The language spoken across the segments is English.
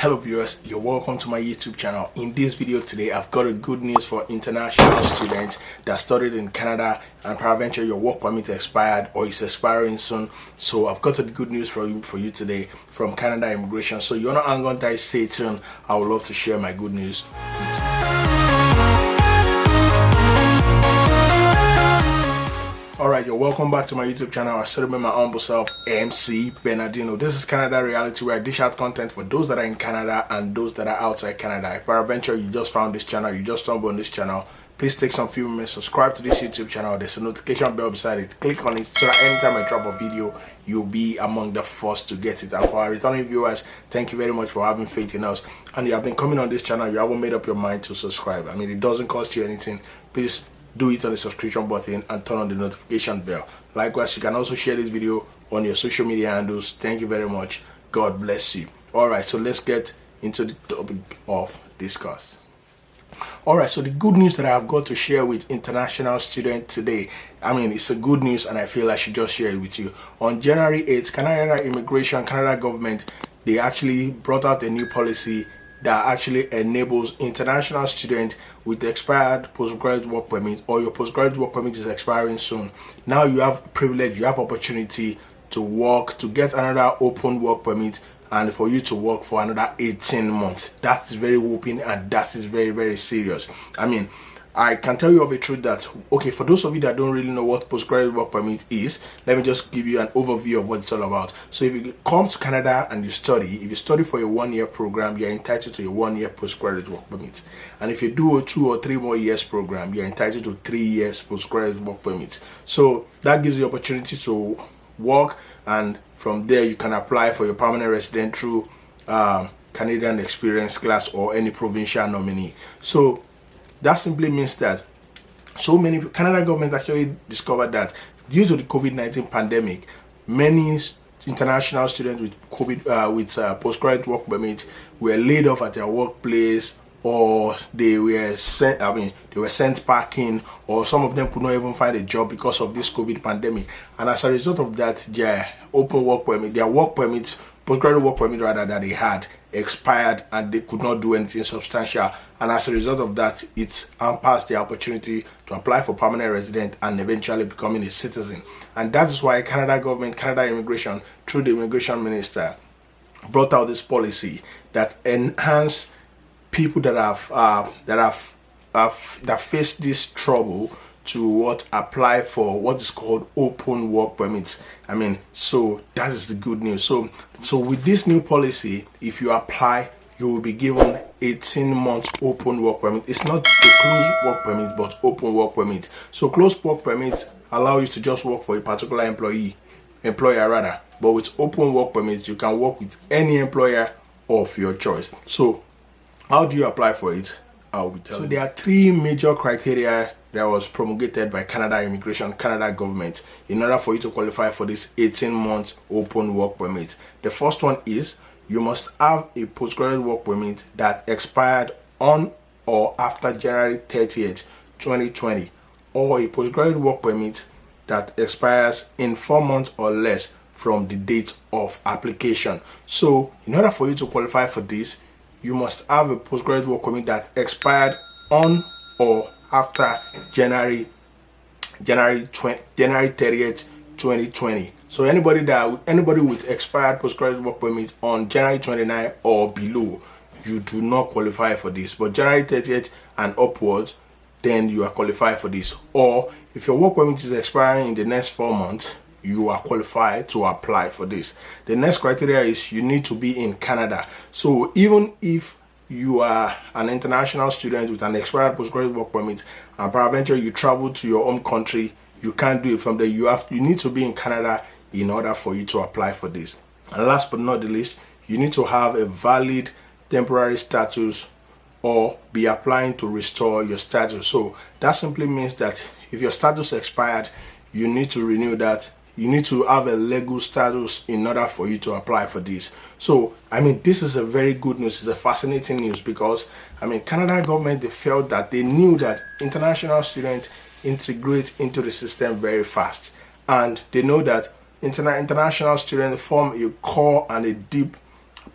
Hello viewers, you're welcome to my YouTube channel. In this video today, I've got a good news for international students that studied in Canada and peradventure your work permit expired or is expiring soon. So I've got a good news for you today from Canada Immigration. So you wanna hang on tight, stay tuned. I would love to share my good news with you. Alright, you're welcome back to my YouTube channel. I still remember my humble self, MC Bernardino. This is Canada Reality, where I dish out content for those that are in Canada and those that are outside Canada. If peradventure you just found this channel, you just stumbled on this channel, please take some few minutes, subscribe to this YouTube channel. There's a notification bell beside it. Click on it so that anytime I drop a video, you'll be among the first to get it. And for our returning viewers, thank you very much for having faith in us. And you have been coming on this channel, you haven't made up your mind to subscribe. I mean, it doesn't cost you anything. Please do it on the subscription button and turn on the notification bell. Likewise, you can also share this video on your social media handles. Thank you very much. God bless you. Alright, so let's get into the topic of discuss. Alright, so the good news that I've got to share with international students today, I mean, it's a good news and I feel I should just share it with you. On January 8th, Canada Immigration, Canada government, they actually brought out a new policy that actually enables international students with expired postgraduate work permit, or your postgraduate work permit is expiring soon. Now you have privilege, you have opportunity to work, to get another open work permit, and for you to work for another 18 months. That is very whooping and that is very, very serious. I mean, I can tell you of a truth that, okay, for those of you that don't really know what postgraduate work permit is, let me just give you an overview of what it's all about. So if you come to Canada and you study, if you study for a 1-year program, you're entitled to a 1-year postgraduate work permit. And if you do a 2 or 3 more years program, you're entitled to 3 years postgraduate work permit. So that gives you the opportunity to work, and from there you can apply for your permanent resident through Canadian Experience class or any provincial nominee. So that simply means that so many Canada government actually discovered that due to the COVID-19 pandemic, many international students with postgraduate work permit were laid off at their workplace, or they were sent packing, or some of them could not even find a job because of this COVID pandemic. And as a result of that, their open work permit, their work permits, postgraduate work permit rather, that they had expired and they could not do anything substantial. And as a result of that, it hampers the opportunity to apply for permanent resident and eventually becoming a citizen. And that is why Canada government, Canada Immigration, through the immigration minister, brought out this policy that enhance people that face this trouble to apply for what is called open work permits. I mean, so that is the good news. So with this new policy, if you apply, you will be given 18 months open work permit. It's not a closed work permit, but open work permit. So closed work permit allow you to just work for a particular employer rather. But with open work permits, you can work with any employer of your choice. So how do you apply for it? I'll be telling you. So there are 3 major criteria that was promulgated by Canada Immigration, Canada government, in order for you to qualify for this 18 months open work permit. The first one is you must have a postgraduate work permit that expired on or after January 30th, 2020, or a postgraduate work permit that expires in 4 months or less from the date of application. So in order for you to qualify for this, you must have a postgraduate work permit that expired on or after January 30th, 2020. So anybody with expired postgraduate work permit on January 29 or below, you do not qualify for this. But January 30th and upwards, then you are qualified for this. Or if your work permit is expiring in the next 4 months, you are qualified to apply for this. The next criteria is you need to be in Canada. So even if you are an international student with an expired postgraduate work permit and peradventure you travel to your home country, you can't do it from there. You need to be in Canada in order for you to apply for this. And last but not the least, you need to have a valid temporary status or be applying to restore your status. So that simply means that if your status expired, you need to renew that. You need to have a legal status in order for you to apply for this. So, I mean, this is a very good news. It's a fascinating news because, I mean, Canada government, they felt that they knew that international students integrate into the system very fast. And they know that international students form a core and a deep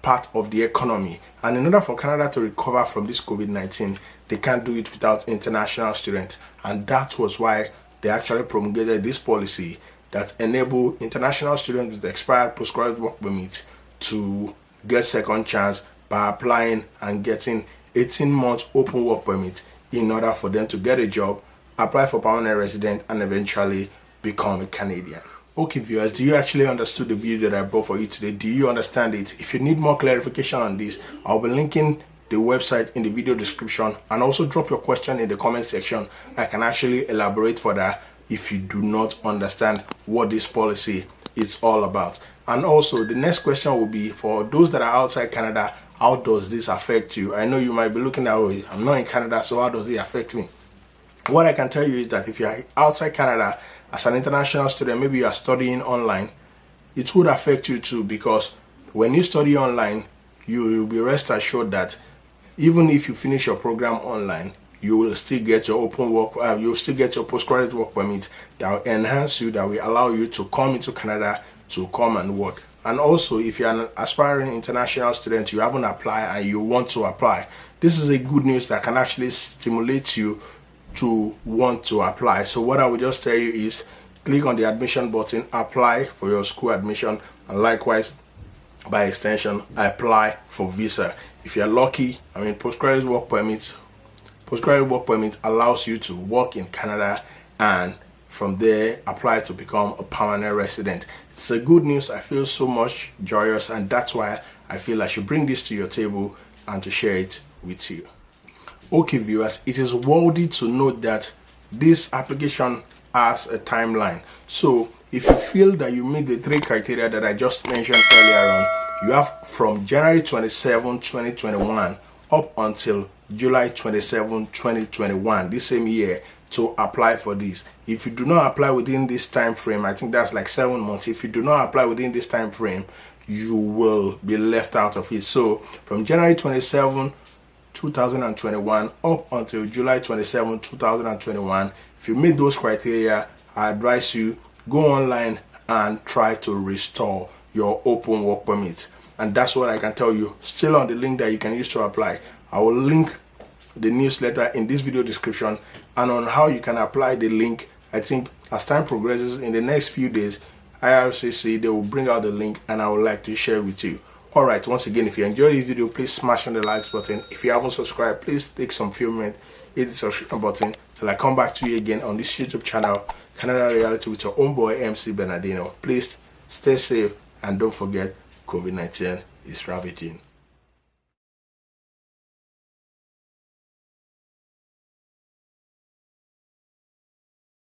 part of the economy. And in order for Canada to recover from this COVID-19, they can't do it without international students. And that was why they actually promulgated this policy that enable international students with expired postgraduate work permit to get second chance by applying and getting 18 months open work permit in order for them to get a job, apply for permanent resident, and eventually become a Canadian. Okay viewers, do you actually understood the video that I brought for you today? Do you understand it? If you need more clarification on this, I'll be linking the website in the video description, and also drop your question in the comment section. I can actually elaborate further if you do not understand what this policy is all about. And also the next question will be for those that are outside Canada, how does this affect you? I know you might be looking at, oh, I'm not in Canada, so how does it affect me? What I can tell you is that if you are outside Canada as an international student, maybe you are studying online, it would affect you too, because when you study online, you will be rest assured that even if you finish your program online, you will still get your open work, you will still get your postgraduate work permit that will enhance you, that will allow you to come into Canada to come and work. And also, if you're an aspiring international student, you haven't applied and you want to apply, this is a good news that can actually stimulate you to want to apply. So what I will just tell you is click on the admission button, apply for your school admission, and likewise by extension apply for visa. If you're lucky, postgraduate work permit allows you to work in Canada and from there apply to become a permanent resident. It's a good news. I feel so much joyous, and that's why I feel I should bring this to your table and to share it with you. Okay viewers, it is worthy to note that this application has a timeline. So if you feel that you meet the 3 criteria that I just mentioned earlier on, you have from January 27, 2021 up until July 27, 2021, this same year, to apply for this. If you do not apply within this time frame, I think that's like 7 months. If you do not apply within this time frame, you will be left out of it. So from January 27, 2021 up until July 27, 2021, if you meet those criteria, I advise you go online and try to restore your open work permit. And that's what I can tell you. Still on the link that you can use to apply, I will link the newsletter in this video description, and on how you can apply the link. I think as time progresses in the next few days, IRCC, they will bring out the link and I would like to share with you. Alright, once again, if you enjoyed this video, please smash on the like button. If you haven't subscribed, please take some few minutes, hit the subscription button till I come back to you again on this YouTube channel, Canada Reality, with your own boy MC Bernardino. Please stay safe and don't forget, COVID-19 is ravaging